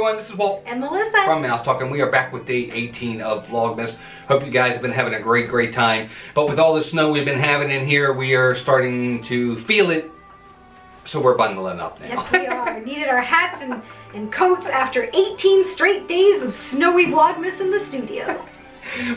everyone, this is Walt and Melissa from Mouse Talk, and we are back with day 18 of Vlogmas. Hope you guys have been having a great time. But with all the snow we've been having in here, we are starting to feel it, so we're bundling up now. Yes, we are. Needed our hats and coats after 18 straight days of snowy Vlogmas in the studio.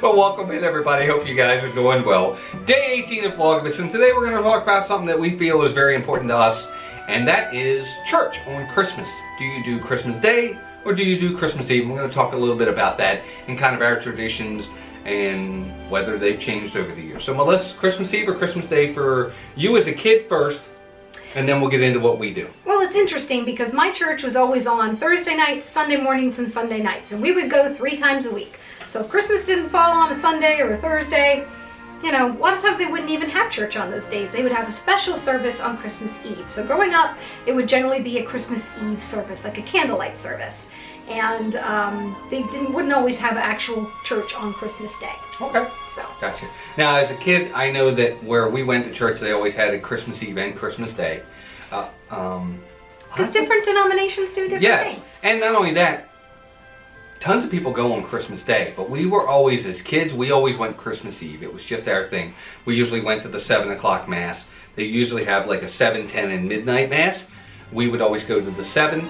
Well, welcome in everybody. Hope you guys are doing well. Day 18 of Vlogmas, and today we're going to talk about something that we feel is very important to us, and that is church on Christmas. Do you do Christmas Day or do you do Christmas Eve? We're going to talk a little bit about that and kind of our traditions and whether they've changed over the years. So Melissa, Christmas Eve or Christmas Day for you as a kid first, and then we'll get into what we do. Well, it's interesting because my church was always on Thursday nights, Sunday mornings, and Sunday nights, and we would go 3 times a week. So if Christmas didn't fall on a Sunday or a Thursday, you know, a lot of times they wouldn't even have church on those days. They would have a special service on Christmas Eve. So growing up, it would generally be a Christmas Eve service, like a candlelight service. And they wouldn't always have actual church on Christmas Day. Okay. So. Gotcha. Now, as a kid, I know that where we went to church, they always had a Christmas Eve and Christmas Day. Because different denominations do different things. Yes, and not only that, tons of people go on Christmas Day, but we were always, as kids, we always went Christmas Eve. It was just our thing. We usually went to the 7 o'clock Mass. They usually have like a 7, 10, and midnight Mass. We would always go to the 7,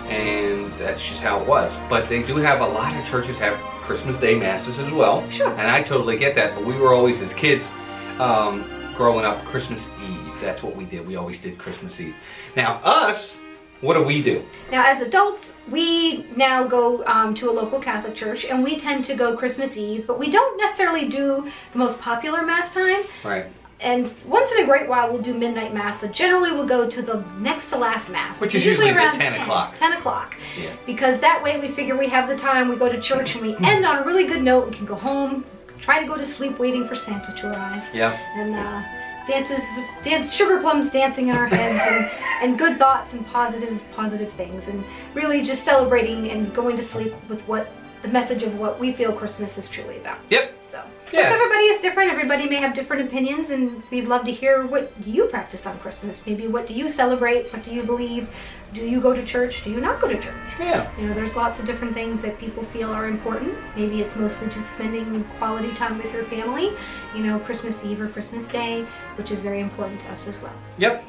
and that's just how it was. But they do have, a lot of churches have Christmas Day Masses as well. Sure. And I totally get that, but we were always, as kids, growing up, Christmas Eve. That's what we did. We always did Christmas Eve. Now, us, what do we do? Now, as adults, we now go to a local Catholic church, and we tend to go Christmas Eve, but we don't necessarily do the most popular Mass time. Right. And once in a great while, we'll do midnight Mass, but generally we'll go to the next to last Mass. Which is usually around the 10 o'clock. 10 o'clock. Yeah. Because that way we figure we have the time, we go to church, and we end on a really good note and can go home, try to go to sleep waiting for Santa to arrive. Yeah. And dance sugar plums dancing in our heads, and good thoughts and positive things, and really just celebrating and going to sleep with what the message of what we feel Christmas is truly about. Yep. So, yeah. Of course, everybody is different. Everybody may have different opinions, and we'd love to hear what you practice on Christmas. Maybe what do you celebrate? What do you believe? Do you go to church? Do you not go to church? Yeah. You know, there's lots of different things that people feel are important. Maybe it's mostly just spending quality time with your family. You know, Christmas Eve or Christmas Day, which is very important to us as well. Yep.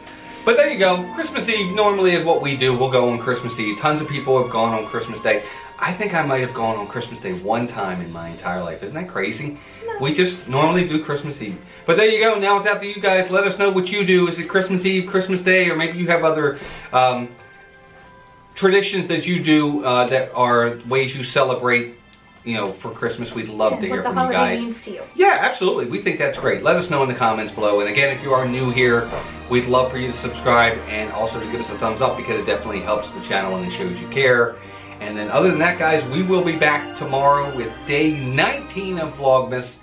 But there you go. Christmas Eve normally is what we do. We'll go on Christmas Eve. Tons of people have gone on Christmas Day. I think I might have gone on Christmas Day one time in my entire life. Isn't that crazy? No. We just normally do Christmas Eve. But there you go. Now it's out to you guys. Let us know what you do. Is it Christmas Eve, Christmas Day, or maybe you have other traditions that you do that are ways you celebrate, you know, for Christmas. We'd love to hear from you guys. What the holiday means to you. Yeah, absolutely. We think that's great. Let us know in the comments below. And again, if you are new here, we'd love for you to subscribe and also to give us a thumbs up, because it definitely helps the channel and it shows you care. And then other than that, guys, we will be back tomorrow with day 19 of Vlogmas.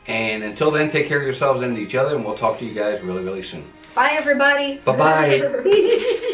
And until then, take care of yourselves and each other, and we'll talk to you guys really soon. Bye, everybody. Bye-bye.